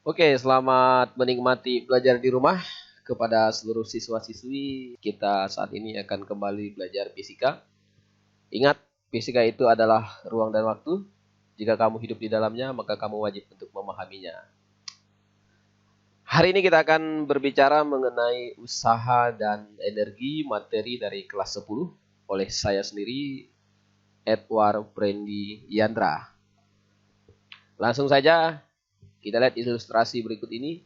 Oke, selamat menikmati belajar di rumah kepada seluruh siswa-siswi. Kita saat ini akan kembali belajar fisika. Ingat, fisika itu adalah ruang dan waktu. Jika kamu hidup di dalamnya, maka kamu wajib untuk memahaminya. Hari ini kita akan berbicara mengenai usaha dan energi materi dari kelas 10 oleh saya sendiri, Edward Brandy Yandra. Langsung saja kita lihat ilustrasi berikut ini.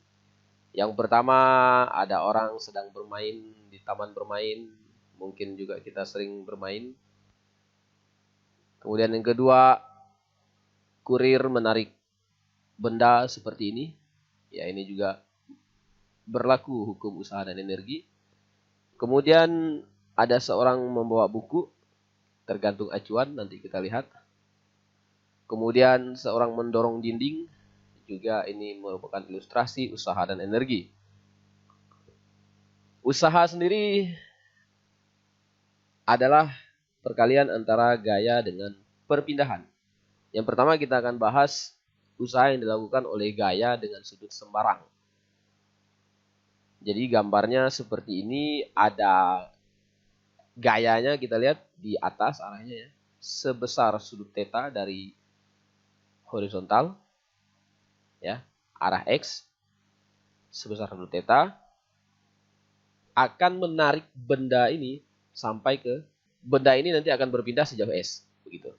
Yang pertama, ada orang sedang bermain di taman bermain. Mungkin juga kita sering bermain. Kemudian yang kedua, kurir menarik benda seperti ini. Ya, ini juga berlaku hukum usaha dan energi. Kemudian ada seorang membawa buku, tergantung acuan, nanti kita lihat. Kemudian seorang mendorong dinding, juga ini merupakan ilustrasi usaha dan energi. Usaha sendiri adalah perkalian antara gaya dengan perpindahan. Yang pertama kita akan bahas usaha yang dilakukan oleh gaya dengan sudut sembarang. Jadi gambarnya seperti ini, ada gayanya kita lihat di atas arahnya ya, sebesar sudut theta dari horizontal ya, arah X sebesar sudut theta, akan menarik benda ini sampai ke benda ini nanti akan berpindah sejauh S, begitu.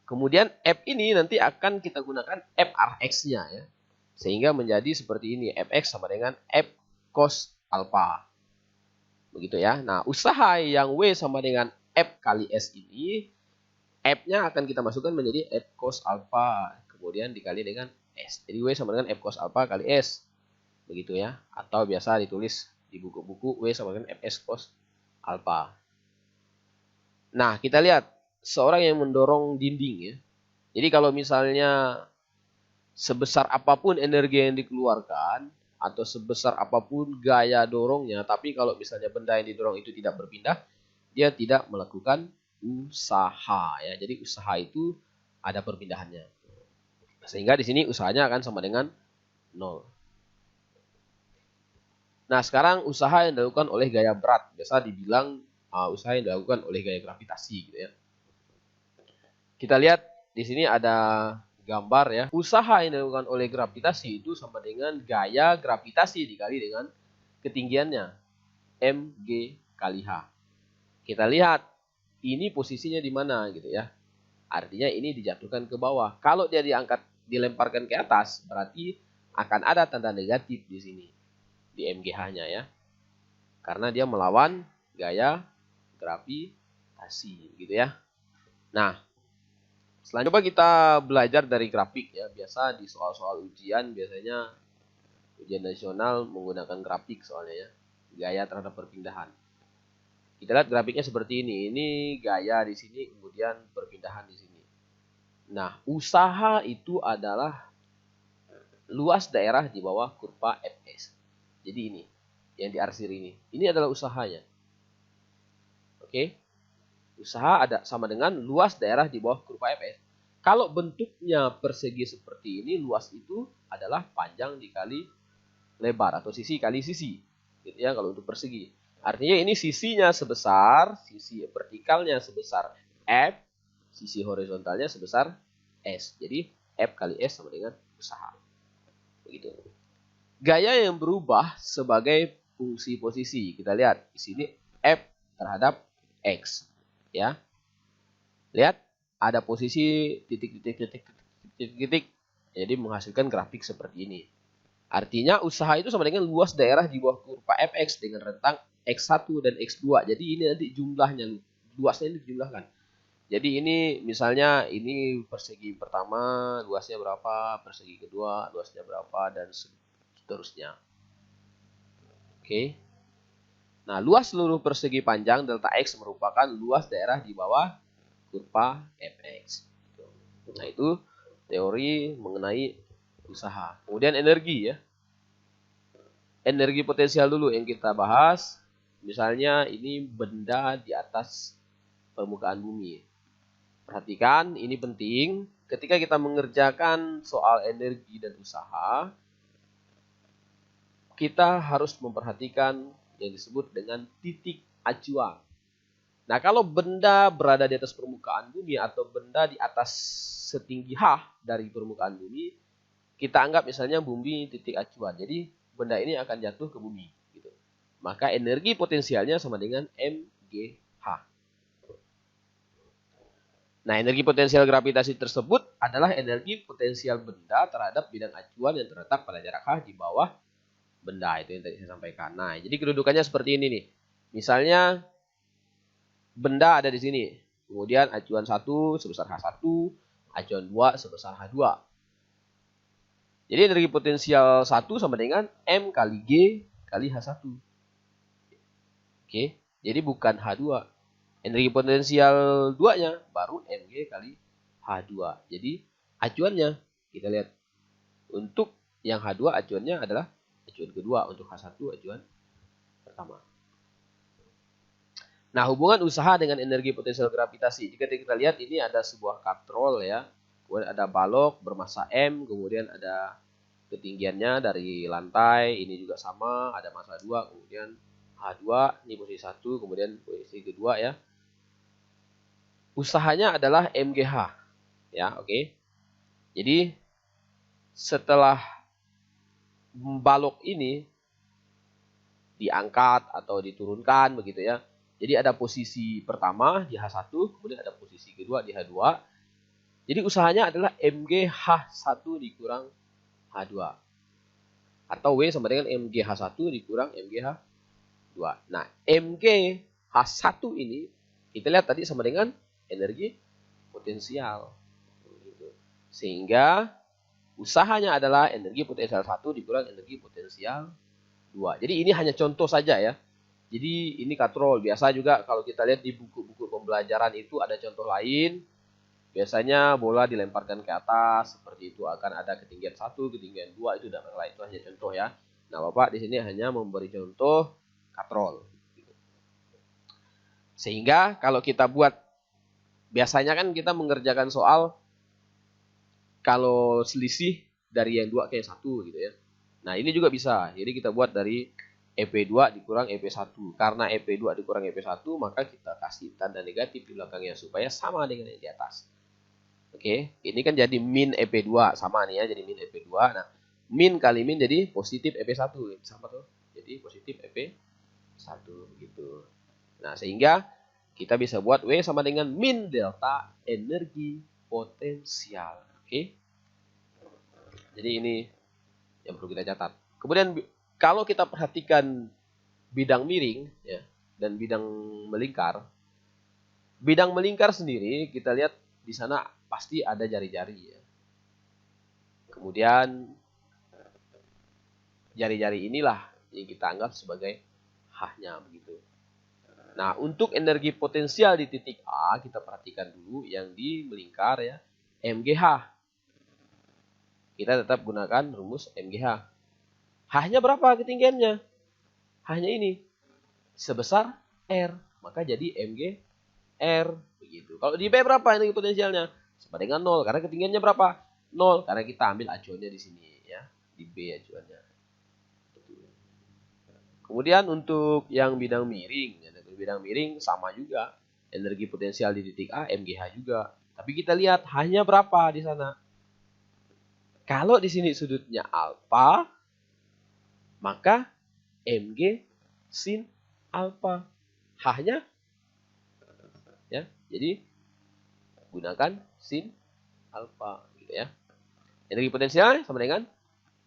Kemudian F ini nanti akan kita gunakan F arah X-nya ya. Sehingga menjadi seperti ini, Fx sama dengan F cos alpha. Begitu ya. Nah, usaha yang W sama dengan F kali S ini, F-nya akan kita masukkan menjadi F cos alpha, kemudian dikali dengan S. Jadi W sama dengan F cos alpha kali S. Begitu ya. Atau biasa ditulis di buku-buku W sama dengan Fs cos alpha. Nah, kita lihat seorang yang mendorong dinding ya. Jadi kalau misalnya sebesar apapun energi yang dikeluarkan atau sebesar apapun gaya dorongnya, tapi kalau misalnya benda yang didorong itu tidak berpindah, dia tidak melakukan usaha ya. Jadi usaha itu ada perpindahannya. Sehingga di sini usahanya akan sama dengan 0. Nah, sekarang usaha yang dilakukan oleh gaya berat, biasa dibilang usaha yang dilakukan oleh gaya gravitasi gitu ya. Kita lihat di sini ada gambar ya. Usaha yang dilakukan oleh gravitasi itu sama dengan gaya gravitasi dikali dengan ketinggiannya, mg kali h. Kita lihat ini posisinya di mana gitu ya. Artinya ini dijatuhkan ke bawah. Kalau dia dilemparkan ke atas, berarti akan ada tanda negatif di sini di mgh-nya ya. Karena dia melawan gaya gravitasi gitu ya. Nah, selanjutnya coba kita belajar dari grafik ya. Biasa di soal-soal ujian biasanya ujian nasional menggunakan grafik soalnya ya. Gaya terhadap perpindahan. Kita lihat grafiknya seperti ini. Ini gaya di sini, kemudian perpindahan di sini. Nah, usaha itu adalah luas daerah di bawah kurva Fs. Jadi ini yang diarsir ini. Ini adalah usahanya. Oke. Usaha ada sama dengan luas daerah di bawah kurva Fs. Kalau bentuknya persegi seperti ini, luas itu adalah panjang dikali lebar atau sisi kali sisi. Gitu ya kalau untuk persegi. Artinya ini sisinya sebesar, sisi vertikalnya sebesar F, sisi horizontalnya sebesar S. Jadi F kali S sama dengan usaha. Begitu. Gaya yang berubah sebagai fungsi posisi. Kita lihat di sini F terhadap X. Ya. Lihat ada posisi titik. Jadi menghasilkan grafik seperti ini. Artinya usaha itu sama dengan luas daerah di bawah kurva Fx dengan rentang X1 dan X2. Jadi ini nanti jumlahnya, luasnya ini dijumlahkan. Jadi ini misalnya ini persegi pertama luasnya berapa, persegi kedua luasnya berapa, dan seterusnya. Oke. Nah, luas seluruh persegi panjang delta X merupakan luas daerah di bawah kurva Fx. Nah, itu teori mengenai usaha. Kemudian energi ya. Energi potensial dulu yang kita bahas. Misalnya ini benda di atas permukaan bumi. Perhatikan, ini penting. Ketika kita mengerjakan soal energi dan usaha, kita harus memperhatikan yang disebut dengan titik acuan. Nah, kalau benda berada di atas permukaan bumi atau benda di atas setinggi H dari permukaan bumi, kita anggap misalnya bumi titik acuan. Jadi, benda ini akan jatuh ke bumi. Gitu. Maka energi potensialnya sama dengan mgh. Nah, energi potensial gravitasi tersebut adalah energi potensial benda terhadap bidang acuan yang terletak pada jarak H di bawah benda. Itu yang tadi saya sampaikan. Nah, jadi kedudukannya seperti ini nih. Misalnya, benda ada di sini. Kemudian acuan 1 sebesar H1, acuan 2 sebesar H2. Jadi energi potensial 1 sama dengan M kali G kali H1. Oke, jadi bukan H2. Energi potensial 2-nya baru Mg kali H2. Jadi acuannya kita lihat. Untuk yang H2 acuannya adalah acuan kedua. Untuk H1 acuan pertama. Nah, hubungan usaha dengan energi potensial gravitasi. Jika kita lihat ini ada sebuah katrol ya. Kemudian ada balok bermasa M. Kemudian ada ketinggiannya dari lantai. Ini juga sama. Ada massa 2. Kemudian H2. Ini posisi 1. Kemudian posisi kedua ya. Usahanya adalah MGH. Ya, oke. Jadi setelah balok ini diangkat atau diturunkan begitu ya. Jadi ada posisi pertama di H1, kemudian ada posisi kedua di H2. Jadi usahanya adalah MGH1 dikurang H2. Atau W sama dengan MGH1 dikurang MGH2. Nah, MGH1 ini kita lihat tadi sama dengan energi potensial. Sehingga usahanya adalah energi potensial 1 dikurang energi potensial 2. Jadi ini hanya contoh saja ya. Jadi ini katrol. Biasa juga kalau kita lihat di buku-buku pembelajaran itu ada contoh lain. Biasanya bola dilemparkan ke atas. Seperti itu akan ada ketinggian 1, ketinggian 2. Itu dan lain. Itu hanya contoh ya. Nah, Bapak di sini hanya memberi contoh katrol. Sehingga kalau kita buat, biasanya kan kita mengerjakan soal kalau selisih dari yang 2 ke yang 1 gitu ya. Nah, ini juga bisa. Jadi kita buat dari EP2 dikurang EP1. Karena EP2 dikurang EP1, maka kita kasih tanda negatif di belakangnya supaya sama dengan yang di atas. Oke, ini kan jadi min EP2. Sama nih ya, jadi min EP2. Nah, min kali min jadi positif EP1. Sama tuh. Jadi positif EP1 gitu. Nah, sehingga kita bisa buat W sama dengan min delta energi potensial. Oke. Jadi ini yang perlu kita catat. Kemudian kalau kita perhatikan bidang miring ya, dan bidang melingkar. Bidang melingkar sendiri kita lihat di sana pasti ada jari-jari ya. Kemudian jari-jari inilah yang kita anggap sebagai H-nya begitu. Nah, untuk energi potensial di titik A, kita perhatikan dulu yang di melingkar ya, MGH. Kita tetap gunakan rumus MGH. H-nya berapa ketinggiannya? H-nya ini. Sebesar R. Maka jadi MG R. Begitu. Kalau di B berapa energi potensialnya? Sama dengan 0. Karena ketinggiannya berapa? 0. Karena kita ambil acuannya di sini. Ya. Di B acuannya. Kemudian untuk yang bidang miring. Bidang miring sama juga. Energi potensial di titik A, MGH juga. Tapi kita lihat hanya berapa di sana. Kalau di sini sudutnya alfa, maka Mg sin alfa. H-nya ya. Jadi gunakan sin alfa gitu ya. Energi potensial sama dengan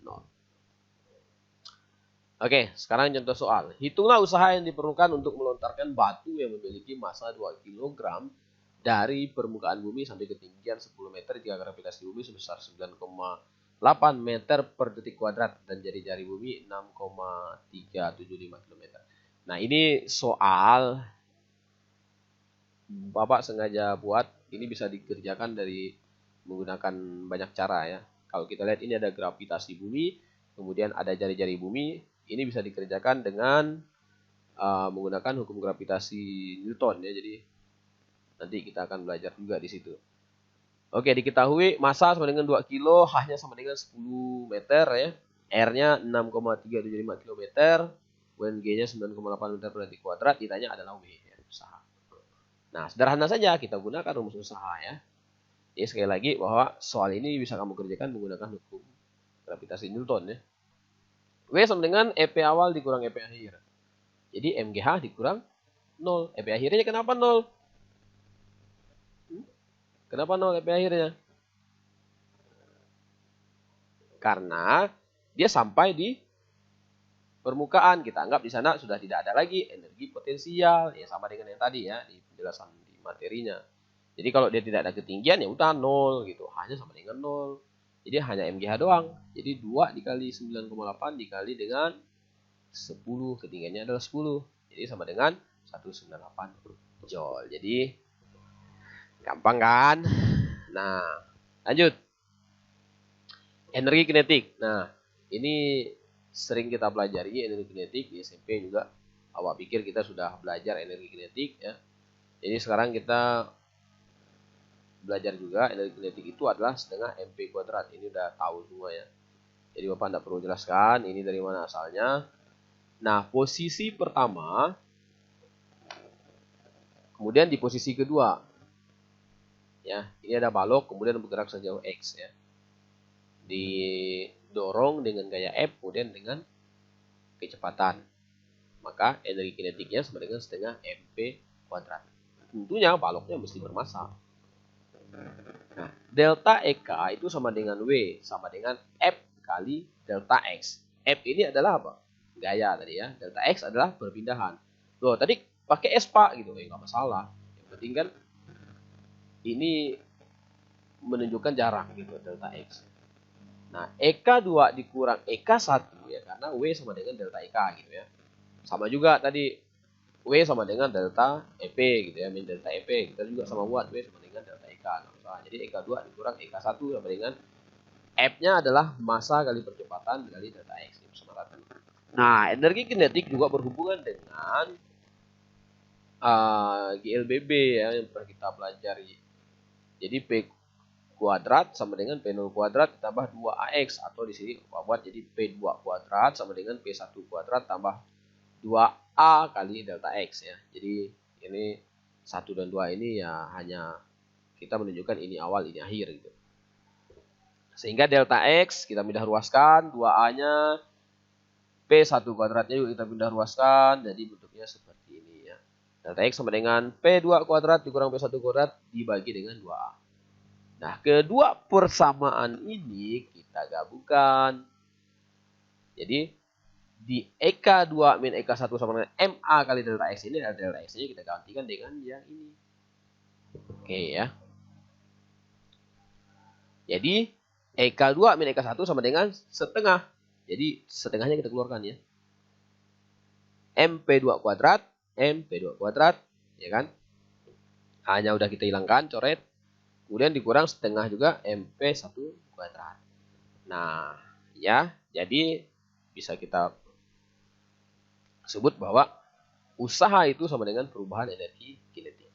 0. Oke, sekarang contoh soal. Hitunglah usaha yang diperlukan untuk melontarkan batu yang memiliki massa 2 kg dari permukaan bumi sampai ketinggian 10 meter jika gravitasi bumi sebesar 9,8 meter per detik kuadrat dan jari-jari bumi 6,375 km. Nah, ini soal Bapak sengaja buat, ini bisa dikerjakan dari menggunakan banyak cara ya. Kalau kita lihat ini ada gravitasi bumi, kemudian ada jari-jari bumi, ini bisa dikerjakan dengan menggunakan hukum gravitasi Newton ya. Jadi Nanti kita akan belajar juga di situ. Oke, diketahui massa sama dengan 2 kilo, H-nya sama dengan 10 meter ya. R-nya 6,375 km, kemudian G-nya 9,8 meter per detik kuadrat, ditanya adalah W ya, usaha. Nah, sederhana saja kita gunakan rumus usaha ya. Jadi sekali lagi bahwa soal ini bisa kamu kerjakan menggunakan hukum gravitasi Newton ya. W sama dengan EP awal dikurang EP akhir. Jadi MGH dikurang 0. EP akhirnya kenapa 0? Kenapa 0 EP akhirnya? Karena dia sampai di permukaan. Kita anggap di sana sudah tidak ada lagi energi potensial. Ya sama dengan yang tadi ya di penjelasan di materinya. Jadi kalau dia tidak ada ketinggian ya udah 0 gitu. Hanya sama dengan 0. Jadi hanya MGH doang. Jadi 2 dikali 9,8 dikali dengan 10. Ketinggiannya adalah 10. Jadi sama dengan 198 Joule. Jadi gampang kan? Nah, lanjut. Energi kinetik. Nah, ini sering kita pelajari energi kinetik di SMP juga. Awak pikir kita sudah belajar energi kinetik ya. Jadi sekarang kita belajar juga energi kinetik itu adalah setengah MP kuadrat. Ini udah tahu semua ya. Jadi Bapak tidak perlu jelaskan ini dari mana asalnya. Nah, posisi pertama, kemudian di posisi kedua. Ya, ini ada balok kemudian bergerak sejauh X ya. Didorong dengan gaya F kemudian dengan kecepatan. Maka energi kinetiknya sama dengan setengah MP kuadrat. Tentunya baloknya mesti bermassa. Nah, delta EK itu sama dengan W, sama dengan F kali delta X. F ini adalah apa? Gaya tadi ya. Delta X adalah perpindahan. Loh, tadi pakai S Pak gitu. Nggak masalah. Yang penting kan ini menunjukkan jarak gitu delta X. Nah, EK2 dikurang EK1 ya karena W sama dengan delta EK gitu ya. Sama juga tadi W sama dengan delta EP gitu ya, min delta EP. Kita juga sama buat W sama dengan delta EK. Nah, jadi EK2 dikurang EK1 sama dengan F-nya adalah massa kali percepatan kali delta X. Nah, energi kinetik juga berhubungan dengan GLBB ya yang pernah kita pelajari. Jadi P kuadrat sama dengan P0 kuadrat ditambah 2AX atau di sini buat jadi P2 kuadrat sama dengan P1 kuadrat tambah 2A kali delta X ya. Jadi ini 1 dan 2 ini ya hanya kita menunjukkan ini awal ini akhir gitu. Sehingga delta X kita pindah ruaskan, 2A-nya P1 kuadratnya juga kita pindah ruaskan, jadi bentuknya seperti ini ya. Delta X sama dengan P2 kuadrat dikurang P1 kuadrat dibagi dengan 2A. Nah, kedua persamaan ini kita gabungkan. Jadi, di EK2 min EK1 sama dengan MA kali delta X ini, delta X-nya kita gantikan dengan yang ini. Oke ya. Jadi, EK2 min EK1 sama dengan setengah. Jadi, setengahnya kita keluarkan ya. MP2 kuadrat, MP2 kuadrat, ya kan? Hanya udah kita hilangkan, coret. Kemudian dikurang setengah juga MP1 kuadrat. Nah, ya, jadi bisa kita sebut bahwa usaha itu sama dengan perubahan energi kinetik.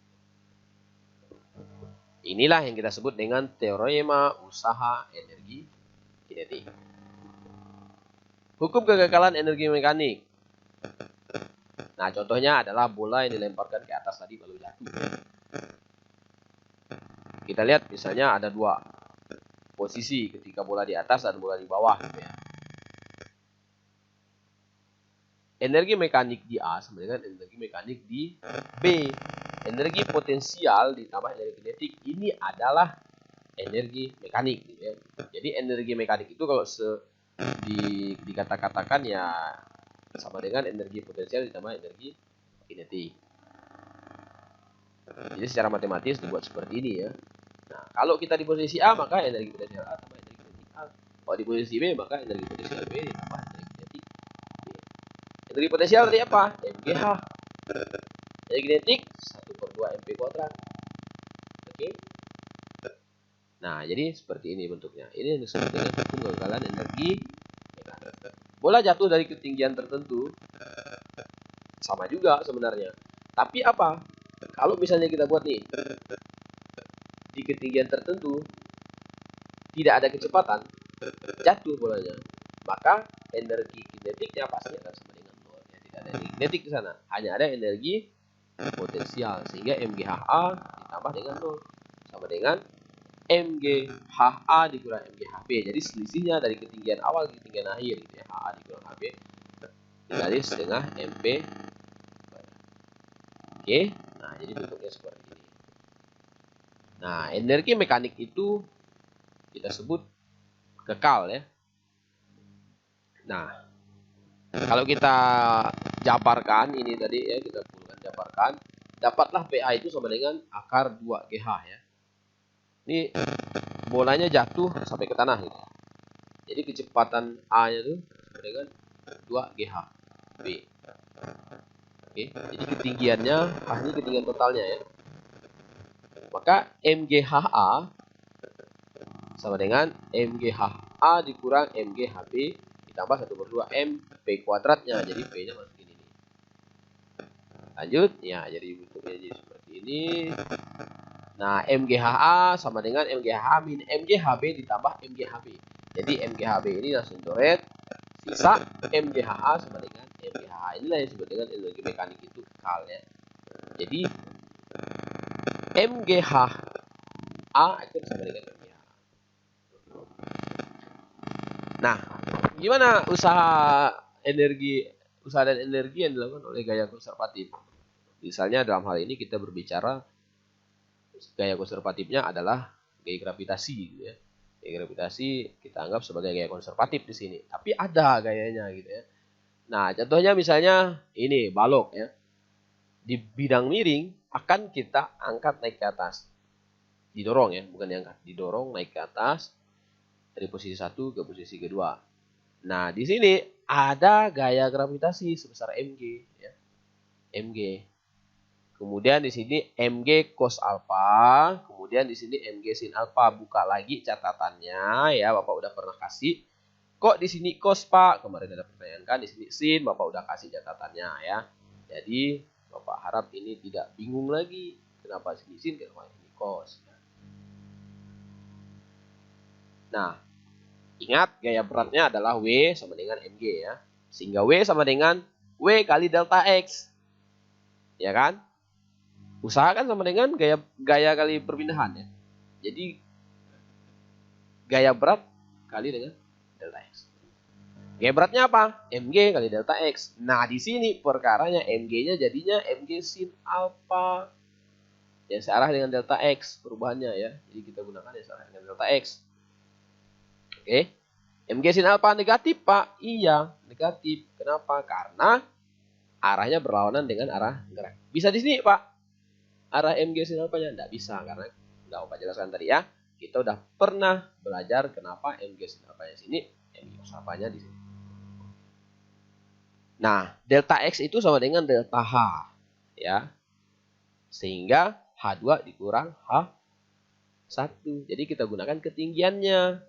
Inilah yang kita sebut dengan teorema usaha energi kinetik. Hukum kegagalan energi mekanik. Nah, contohnya adalah bola yang dilemparkan ke atas tadi lalu jatuh. Kita lihat misalnya ada dua posisi ketika bola di atas dan bola di bawah gitu ya. Energi mekanik di A sama dengan energi mekanik di B. Energi potensial ditambah energi kinetik ini adalah energi mekanik gitu ya. Jadi energi mekanik itu kalau dikata-katakan ya sama dengan energi potensial ditambah energi kinetik. Jadi secara matematis dibuat seperti ini ya. Nah, kalau kita di posisi A maka energi potensial A tambah energi kinetik A. Kalau di posisi B maka energi potensial B ditambah energi kinetik B. Energi potensial tadi apa? MGH. Energi kinetik 1/2 MP kuadrat. Oke. Nah, jadi seperti ini bentuknya. Ini yang disebut dengan hukum kegagalan energi mekanik. Bola jatuh dari ketinggian tertentu sama juga sebenarnya. Tapi apa? Kalau misalnya kita buat nih di ketinggian tertentu tidak ada kecepatan, jatuh bolanya, maka energi kinetiknya pasti akan sama dengan nol. Ya, tidak ada energi kinetik di sana, hanya ada energi potensial, sehingga MGHA ditambah dengan nol sama dengan MGHA dikurang MGHB. Jadi selisihnya dari ketinggian awal ke ketinggian akhir gitu ya, HA dikurang HB dikali setengah MP. Oke, nah jadi bentuknya seperti ini. Nah, energi mekanik itu kita sebut kekal ya. Nah, kalau kita jabarkan ini tadi ya, kita jabarkan, dapatlah PA itu sama dengan akar 2GH ya. Ini bolanya jatuh sampai ke tanah gitu. Jadi kecepatan A-nya itu sama dengan 2GH B. Oke, jadi ketinggiannya, ini ketinggian totalnya ya. Maka MGHA sama dengan MGHA dikurang MGHB ditambah 1/2 M P kuadratnya. Jadi P-nya masuk ini nih. Lanjut, ya jadi bentuknya jadi seperti ini. Nah, MGHA sama dengan MGHA min MGHB ditambah MGHB. Jadi MGHB ini langsung coret. Sisa MGHA sama dengan MGHA. Inilah yang disebut dengan energi mekanik itu kekal ya. Jadi MGHA itu sama dengan MGHA. Nah, gimana usaha dan energi yang dilakukan oleh gaya konservatif? Misalnya dalam hal ini kita berbicara gaya konservatifnya adalah gaya gravitasi gitu ya. Gaya gravitasi kita anggap sebagai gaya konservatif di sini, tapi ada gayanya gitu ya. Nah, contohnya misalnya ini balok ya. Di bidang miring akan kita angkat naik ke atas. Didorong ya, bukan diangkat, didorong naik ke atas dari posisi 1 ke posisi kedua. Nah, di sini ada gaya gravitasi sebesar mg ya. Mg. Kemudian di sini mg cos alfa, kemudian di sini mg sin alfa. Buka lagi catatannya ya, Bapak udah pernah kasih. Kok di sini cos, Pak? Kemarin ada pertanyaan kan, di sini sin, Bapak udah kasih catatannya ya. Jadi Bapak harap ini tidak bingung lagi. Kenapa sini sin, kenapa ini cos? Nah, ingat gaya beratnya adalah W sama dengan mg ya. Sehingga W sama dengan W kali delta X. Ya kan? Usahakan sama dengan gaya kali perpindahan ya. Jadi gaya berat kali dengan delta X. Gaya beratnya apa? Mg kali delta X. Nah, di sini perkaranya Mg-nya jadinya Mg sin alfa. Yang searah dengan delta X perubahannya ya. Jadi kita gunakan yang searah dengan delta X. Oke. Mg sin alfa negatif, Pak. Iya, negatif. Kenapa? Karena arahnya berlawanan dengan arah gerak. Bisa di sini, Pak. Arah Mg sin alfa-nya enggak bisa karena udah Bapak jelaskan tadi ya. Kita udah pernah belajar kenapa Mg sin alfa-nya sini, Mg cos alfa-nya di sini. Nah, delta X itu sama dengan delta H ya. Sehingga H2 dikurang H1. Jadi kita gunakan ketinggiannya.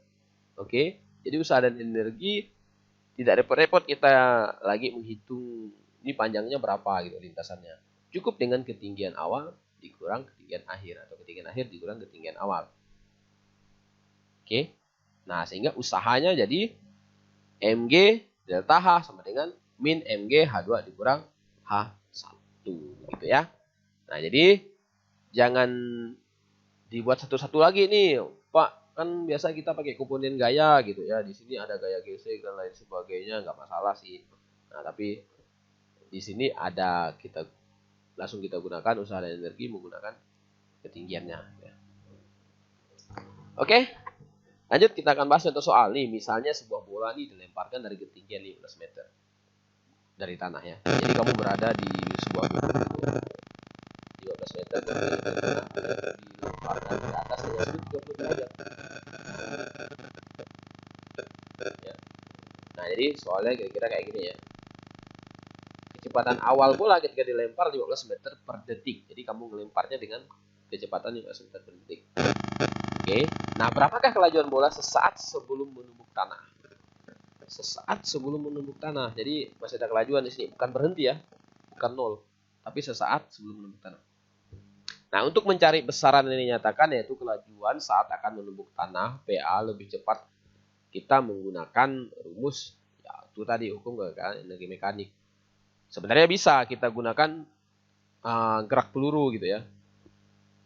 Oke. Jadi usaha dan energi tidak repot-repot kita lagi menghitung ini panjangnya berapa gitu lintasannya. Cukup dengan ketinggian awal dikurang ketinggian akhir atau ketinggian akhir dikurang ketinggian awal. Oke. Nah, sehingga usahanya jadi Mg delta H sama dengan min Mg H2 dikurang H1 gitu ya. Nah, jadi jangan dibuat satu-satu lagi nih, Pak. Kan biasa kita pakai komponen gaya gitu ya. Di sini ada gaya gesek dan lain sebagainya, nggak masalah sih. Nah, tapi di sini ada langsung kita gunakan usaha dan energi menggunakan ketinggiannya. Ya. Oke, lanjut kita akan bahas contoh soal nih. Misalnya sebuah bola nih dilemparkan dari ketinggian 15 meter dari tanah ya. Jadi kamu berada di sebuah gedung gitu ya. 15 meter dari tanah dilemparkan ke atas hanya 30 derajat. Ya. Nah, jadi soalnya kira-kira kayak gini ya. Kecepatan awal bola ketika dilempar 15 meter per detik. Jadi kamu melemparnya dengan kecepatan 15 meter per detik. Oke. Nah, berapakah kelajuan bola sesaat sebelum menumbuk tanah? Sesaat sebelum menumbuk tanah. Jadi masih ada kelajuan di sini, bukan berhenti ya. Bukan nol, tapi sesaat sebelum menumbuk tanah. Nah, untuk mencari besaran yang dinyatakan yaitu kelajuan saat akan menumbuk tanah PA lebih cepat, kita menggunakan rumus ya itu tadi hukum kegagalan energi mekanik. Sebenarnya bisa kita gunakan gerak peluru gitu ya,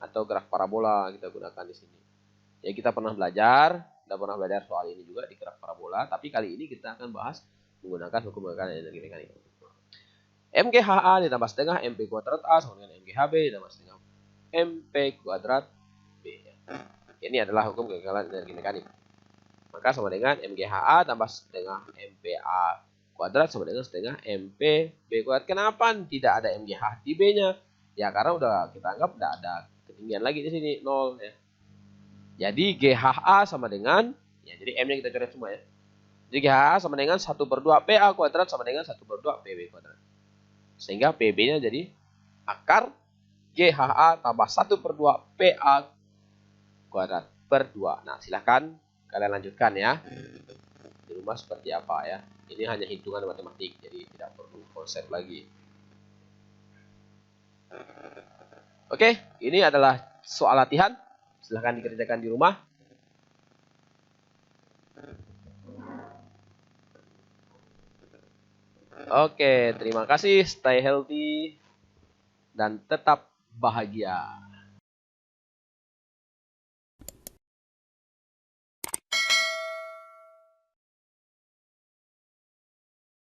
atau gerak parabola kita gunakan di sini. Ya kita pernah belajar soal ini juga di gerak parabola, tapi kali ini kita akan bahas menggunakan hukum kegagalan energi mekanik. MGHA ditambah setengah MP kuadrat A sama dengan MGHB ditambah setengah MP kuadrat B. Ini adalah hukum kegagalan energi mekanik. Maka sama dengan MGHA tambah setengah MPA kuadrat sama dengan setengah MP B kuadrat. Kenapa tidak ada MGH di B-nya? Ya karena udah kita anggap tidak ada ketinggian lagi di sini 0 ya. Jadi GHA sama dengan ya jadi M-nya kita coret semua ya. Jadi GHA sama dengan 1/2 PA kuadrat sama dengan 1/2 PB kuadrat. Sehingga PB-nya jadi akar GHA tambah 1/2 PA kuadrat per 2. Nah, silakan kalian lanjutkan ya. Di rumah seperti apa ya. Ini hanya hitungan matematik, jadi tidak perlu konsep lagi. Oke, ini adalah soal latihan. Silahkan dikerjakan di rumah. Oke, terima kasih. Stay healthy dan tetap bahagia.